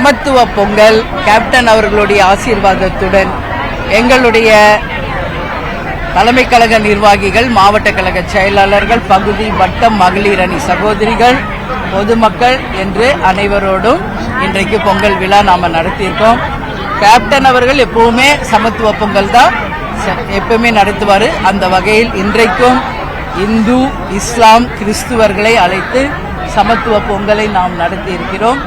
சமத்துவ பொங்கல் கேப்டன் அவர்களுடைய ஆசீர்வாதத்துடன் எங்களுடைய தலைமை கழக நிர்வாகிகள், மாவட்ட கழக செயலாளர்கள், பகுதி வட்டம் மகளிர் அணி சகோதரிகள், பொதுமக்கள் என்று அனைவரோடும் இன்றைக்கு பொங்கல் விழா நாம நடத்தியிருக்கோம். கேப்டன் அவர்கள் எப்பவுமே சமத்துவ பொங்கல் தான் எப்பவுமே நடத்துவார். அந்த வகையில் இன்றைக்கும் இந்து, இஸ்லாம், கிறிஸ்துவர்களை அழைத்து சமத்துவ பொங்கலை நாம் நடத்தியிருக்கிறோம்.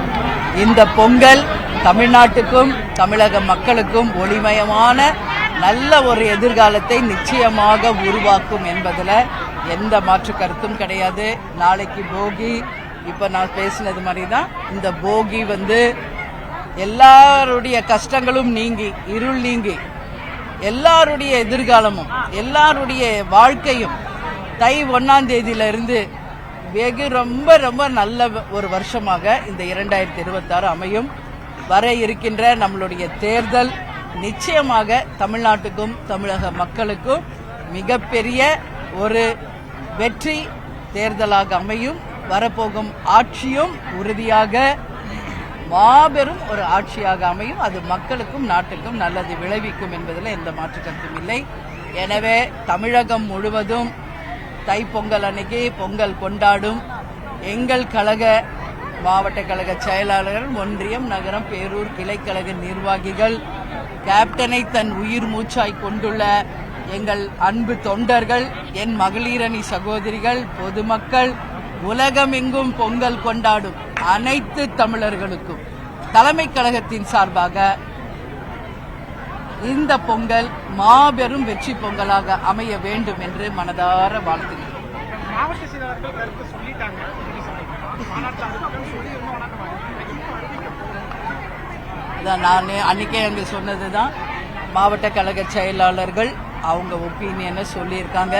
இந்த பொங்கல் தமிழ்நாட்டுக்கும் தமிழக மக்களுக்கும் ஒளிமயமான நல்ல ஒரு எதிர்காலத்தை நிச்சயமாக உருவாக்கும் என்பதில் எந்த மாற்று கருத்தும் கிடையாது. நாளைக்கு போகி, இப்ப நான் பேசினது மாதிரி தான் இந்த போகி எல்லாருடைய கஷ்டங்களும் நீங்கி, இருள் நீங்கி, எல்லாருடைய எதிர்காலமும் எல்லாருடைய வாழ்க்கையும் தை 1ஆம் தேதியிலிருந்து வெகு ரொம்ப ரொம்ப நல்ல ஒரு வருஷமாக இந்த 2026 அமையும். வர இருக்கின்ற நம்மளுடைய தேர்தல் நிச்சயமாக தமிழ்நாட்டுக்கும் தமிழக மக்களுக்கும் மிகப்பெரிய ஒரு வெற்றி தேர்தலாக அமையும். வரப்போகும் ஆட்சியும் உறுதியாக மாபெரும் ஒரு ஆட்சியாக அமையும். அது மக்களுக்கும் நாட்டுக்கும் நல்லது விளைவிக்கும் என்பதில் எந்த மாற்று கருத்தும் இல்லை. எனவே தமிழகம் முழுவதும் தைப்பொங்கல் அன்னைக்கு பொங்கல் கொண்டாடும் எங்கள் கழக மாவட்ட கழக செயலாளர்கள், ஒன்றியம், நகரம், பேரூர் கிளைக்கழக நிர்வாகிகள், கேப்டனை தன் உயிர் மூச்சாய் கொண்டுள்ள எங்கள் அன்பு தொண்டர்கள், என் மகளிரணி சகோதரிகள், பொதுமக்கள், உலகமெங்கும் பொங்கல் கொண்டாடும் அனைத்து தமிழர்களுக்கும் தலைமை கழகத்தின் சார்பாக இந்த பொங்கல் மாபெரும் வெற்றி பொங்கலாக அமைய வேண்டும் என்று மனதார வாழ்த்துகிறேன். நான் அன்னைக்கே அங்க சொன்னதுதான், மாவட்ட கழக செயலாளர்கள் அவங்க ஒப்பீனியனை சொல்லியிருக்காங்க.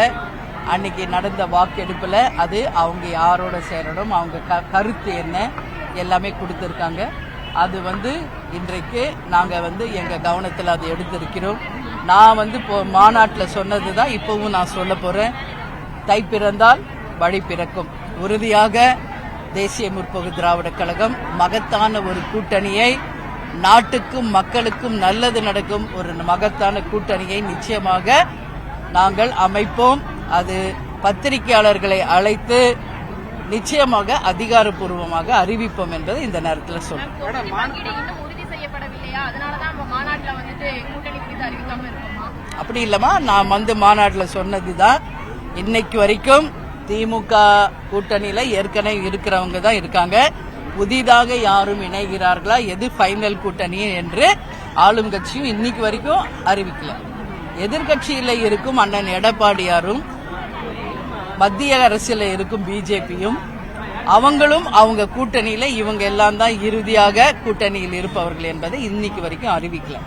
அன்னைக்கு நடந்த வாக்கெடுப்புல அது அவங்க யாரோட சேரணும், அவங்க கருத்து என்ன எல்லாமே கொடுத்திருக்காங்க. அது இன்றைக்கு நாங்க எங்க கவனத்தில் அதை எடுத்திருக்கிறோம். நான் மாநாட்டில் சொன்னதுதான் இப்பவும் நான் சொல்ல போறேன். தை பிறந்தால் வழி பிறக்கும். உறுதியாக தேசிய முற்போக்கு திராவிட கழகம் மகத்தான ஒரு கூட்டணியை, நாட்டுக்கும் மக்களுக்கும் நல்லது நடக்கும் ஒரு மகத்தான கூட்டணியை நிச்சயமாக நாங்கள் அமைப்போம். அது பத்திரிகையாளர்களை அழைத்து நிச்சயமாக அதிகாரப்பூர்வமாக அறிவிப்போம் என்பதை இந்த நேரத்தில் சொல்றேன். அப்படி இல்லமா, நான் மாநாட்டில் சொன்னதுதான், இன்னைக்கு வரைக்கும் திமுக கூட்டணியில ஏற்கனவே இருக்கிறவங்க தான் இருக்காங்க. புதிதாக யாரும் இணைகிறார்களா, எது ஃபைனல் கூட்டணி என்று ஆளும் கட்சியும் இன்னைக்கு வரைக்கும் அறிவிக்கல. எதிர்கட்சியில இருக்கும் அண்ணன் எடப்பாடியாரும், மத்திய அரசில் இருக்கும் பிஜேபியும், அவங்களும் அவங்க கூட்டணியில இவங்க எல்லாம் தான் இறுதியாக கூட்டணியில் இருப்பவர்கள் என்பதை இன்னைக்கு வரைக்கும் அறிவிக்கல.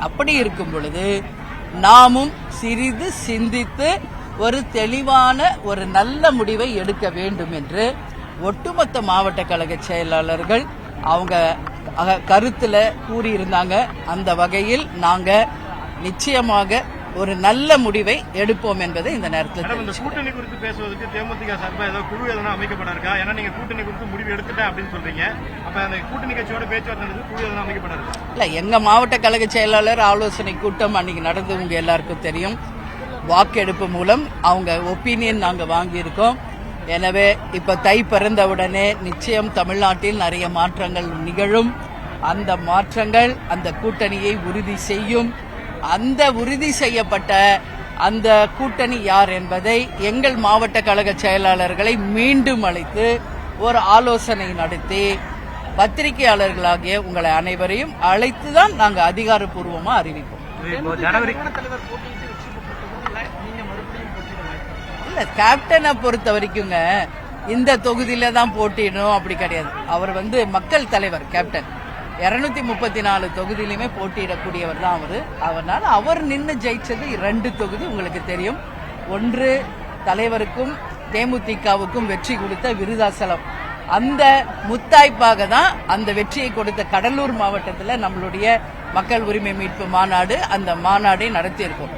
அப்படி இருக்கும் பொழுது நாமும் சிறிது சிந்தித்து ஒரு தெளிவான ஒரு நல்ல முடிவை எடுக்க வேண்டும் என்று ஒட்டுமொத்த மாவட்ட கழக செயலாளர்கள் அவங்க கருத்துல கூறியிருந்தாங்க. அந்த வகையில் நாங்க நிச்சயமாக ஒரு நல்ல முடிவை எடுப்போம் என்பதை இந்த நேரத்தில் கூட்டணி குறித்து பேசுவதற்கு தேமுதிக சார்பாக ஏதாவது குழு எதனா அமைக்கப்பட இருக்கா? ஏன்னா நீங்க கூட்டணி குறித்து முடிவு எடுத்துட்டேன் அப்படின்னு சொல்றீங்க. அப்ப அந்த கூட்டணி கட்சியோட பேச்சுவார்த்தை குழு எதனா அமைக்கப்பட இருக்கா? இல்ல, எங்க மாவட்ட கழக செயலாளர் ஆலோசனை கூட்டம் அன்னைக்கு நடந்து உங்க எல்லாருக்கும் தெரியும். வாக்கெடுப்பு மூலம் அவங்க ஒப்பீனியன் நாங்க வாங்கியிருக்கோம். எனவே இப்ப தை பிறந்தவுடனே நிச்சயம் தமிழ்நாட்டில் நிறைய மாற்றங்கள் நிகழும். அந்த மாற்றங்கள் அந்த கூட்டணியை உறுதி செய்யும். அந்த உறுதி செய்யப்பட்ட அந்த கூட்டணி யார் என்பதை எங்கள் மாவட்ட கழக செயலாளர்களை மீண்டும் அழைத்து ஒரு ஆலோசனை நடத்தி பத்திரிகையாளர்களாகிய உங்களை அனைவரையும் அழைத்துதான் நாங்கள் அதிகாரப்பூர்வமா அறிவிப்போம். இல்ல, கேப்டனை பொறுத்த வரைக்குங்க இந்த தொகுதியில தான் போட்டிடணும் அப்படி கிடையாது. அவர் மக்கள் தலைவர் கேப்டன். 234 தொகுதியிலுமே போட்டியிடக்கூடியவர் தான் அவரு. அதனால அவர் நின்று ஜெயிச்சது 2 தொகுதி உங்களுக்கு தெரியும். ஒன்று தலைவருக்கும் தேமுதிகவுக்கும் வெற்றி கொடுத்த விருதாசலம். அந்த முத்தாய்ப்பாக தான் அந்த வெற்றியை கொடுத்த கடலூர் மாவட்டத்தில் நம்மளுடைய மக்கள் உரிமை மீட்பு மாநாடு, அந்த மாநாடை நடத்தியிருக்கோம்.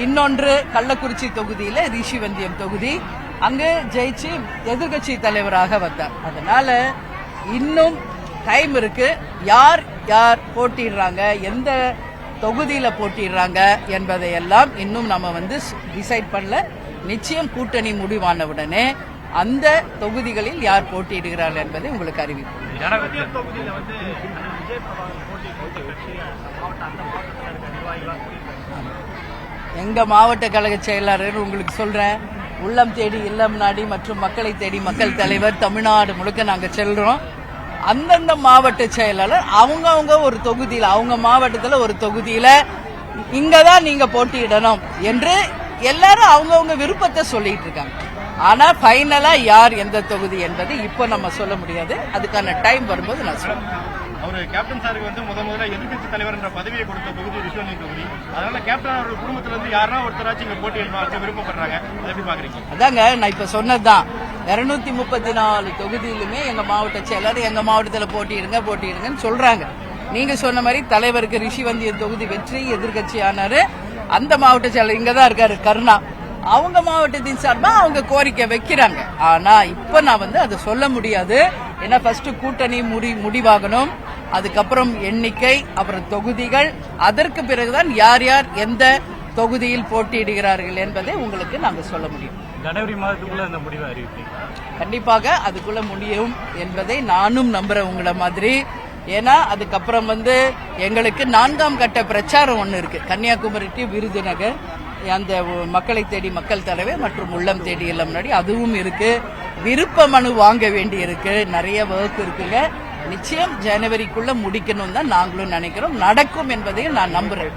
இன்னொன்று கள்ளக்குறிச்சி தொகுதியில ரிஷிவந்தியம் தொகுதி, அங்கு ஜெயிச்சு எதிர்கட்சி தலைவராக வந்தார். அதனால இன்னும் டைம் இருக்கு. யார் யார் போட்டிடுறாங்க, எந்த தொகுதியில போட்டிடுறாங்க என்பதை எல்லாம் இன்னும் நம்ம டிசைட் பண்ணல. நிச்சயம் கூட்டணி முடிவானவுடனே அந்த தொகுதிகளில் யார் போட்டியிடுகிறார்கள் என்பதை உங்களுக்கு அறிவிப்போம். எங்க மாவட்ட கழக செயலாளர் உங்களுக்கு சொல்றேன், உள்ளம் தேடி இல்லம் நாடி மற்றும் மக்களை தேடி மக்கள் தலைவர் தமிழ்நாடு முழுக்க நாங்க செல்றோம். அந்தந்த மாவட்ட செயலாளர் அவங்க ஒரு தொகுதியில, அவங்க மாவட்டத்தில் ஒரு தொகுதியில இங்கதான் நீங்க போட்டியிடணும் என்று எல்லாரும் அவங்கவுங்க விருப்பத்தை சொல்லிட்டு இருக்காங்க. ஆனா பைனலா யார் எந்த தொகுதி என்பது இப்ப நம்ம சொல்ல முடியாது. அதுக்கான டைம் வரும்போது நான் சொல்றேன். அவரு கேப்டன் சாருக்கு முதல்ல எதிர்கட்சி தலைவர் என்ற பதவியை கொடுத்த தொகுதி ரிஷோனி தொகுதி. அதனால கேப்டன் அவர்கள் குடும்பத்துல இருந்து யாரா ஒருத்தராச்சும் இங்க போட்டியிடணும் விருப்பப்படுறாங்க. அதை எப்படி பாக்குறீங்க? அதாங்க நான் இப்ப சொன்னதுதான். 234 தொகுதியிலுமே எங்க மாவட்ட செயலர் எங்க மாவட்டத்தில் போட்டியிடுங்கன்னு சொல்றாங்க. நீங்க சொன்ன மாதிரி தலைவருக்கு ரிஷிவந்தியன் தொகுதி வெற்றி எதிர்கட்சியானாரு. அந்த மாவட்ட செயலர் இங்கதான் இருக்காரு கருணா. அவங்க மாவட்டத்தின் சார்பா அவங்க கோரிக்கை வைக்கிறாங்க. ஆனா இப்ப நான் அதை சொல்ல முடியாது. ஏன்னா ஃபர்ஸ்ட் கூட்டணி முடிவாகணும், அதுக்கப்புறம் எண்ணிக்கை, அப்புறம் தொகுதிகள், அதற்கு பிறகுதான் யார் யார் எந்த தொகுதியில் போட்டியிடுகிறார்கள் என்பதை உங்களுக்கு நாங்க சொல்ல முடியும். ஜனவரி மாதத்துக்குள்ள அந்த முடிவை அறிவிப்பீங்க? கண்டிப்பாக அதுக்குள்ள முடியும் என்பதை நானும் நம்புறேன் உங்களை மாதிரி. ஏன்னா அதுக்கப்புறம் எங்களுக்கு 4ஆம் கட்ட பிரச்சாரம் ஒன்று இருக்கு. கன்னியாகுமரி டு விருதுநகர் அந்த மக்களை தேடி மக்கள் தலைவர் மற்றும் உள்ளம் தேடி இல்லம் நாடி அதுவும் இருக்கு. விருப்ப மனு வாங்க வேண்டி இருக்கு. நிறைய ஒர்க் இருக்குங்க. நிச்சயம் ஜனவரிக்குள்ள முடிக்கணும் தான் நாங்களும் நினைக்கிறோம். நடக்கும் என்பதையும் நான் நம்புறேன்.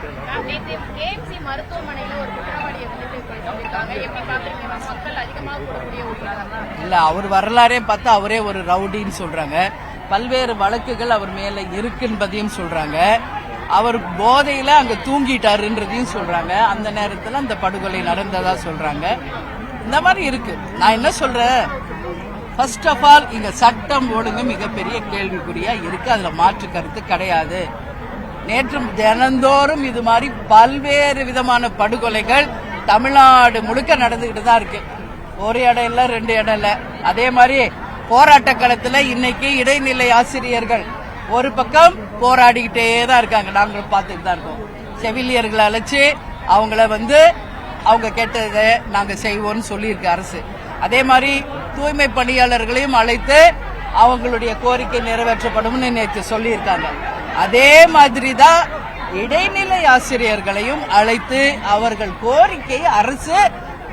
இல்ல, அவர் வரலாறே பார்த்தா அவரே ஒரு ரவுடின்னு சொல்றாங்க. பல்வேறு வழக்குகள் அவர் மேல இருக்கு என்பதையும் சொல்றாங்க. அவர் போதையில அங்க தூங்கிட்டாருன்றதையும் சொல்றாங்க. அந்த நேரத்தில் அந்த படுகொலை நடந்ததா சொல்றாங்க. இந்த மாதிரி இருக்கு. நான் என்ன சொல்றேன், ஃபர்ஸ்ட் ஆஃப் ஆல் இங்க சட்டம் ஒழுங்கு மிகப்பெரிய கேள்விக்குறியா இருக்கு. அதுல மாற்று கருத்து கிடையாது. நேற்றும் தினந்தோறும் இது மாதிரி பல்வேறு விதமான படுகொலைகள் தமிழ்நாடு முழுக்க நடந்துகிட்டு தான் இருக்கு. ஒரு இடம் இல்ல, 2 இடம் இல்ல. அதே மாதிரி போராட்ட களத்துல இன்னைக்கு இடைநிலை ஆசிரியர்கள் ஒரு பக்கம் போராடிக்கிட்டே தான் இருக்காங்க. நாங்களும் பார்த்துட்டு தான் இருக்கோம். செவிலியர்களை அழைச்சு அவங்கள அவங்க கேட்டதை நாங்க செய்வோம்னு சொல்லியிருக்கு அரசு. அதே மாதிரி தூய்மை பணியாளர்களையும் அழைத்து அவங்களுடைய கோரிக்கை நிறைவேற்றப்படும் நேற்று சொல்லியிருக்காங்க. அதே மாதிரி தான் இடைநிலை ஆசிரியர்களையும் அழைத்து அவர்கள் கோரிக்கையை அரசு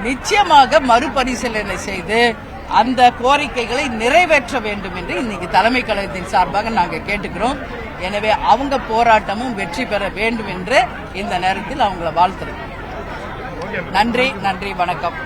நிச்சயமாக மறுபரிசீலனை செய்து அந்த கோரிக்கைகளை நிறைவேற்ற வேண்டும் என்று இன்னைக்கு தலைமை கழகத்தின் சார்பாக நாங்கள் கேட்டுக்கிறோம். எனவே அவங்க போராட்டமும் வெற்றி பெற வேண்டும் என்று இந்த நேரத்தில் அவங்களை வாழ்த்துறோம். நன்றி, வணக்கம்.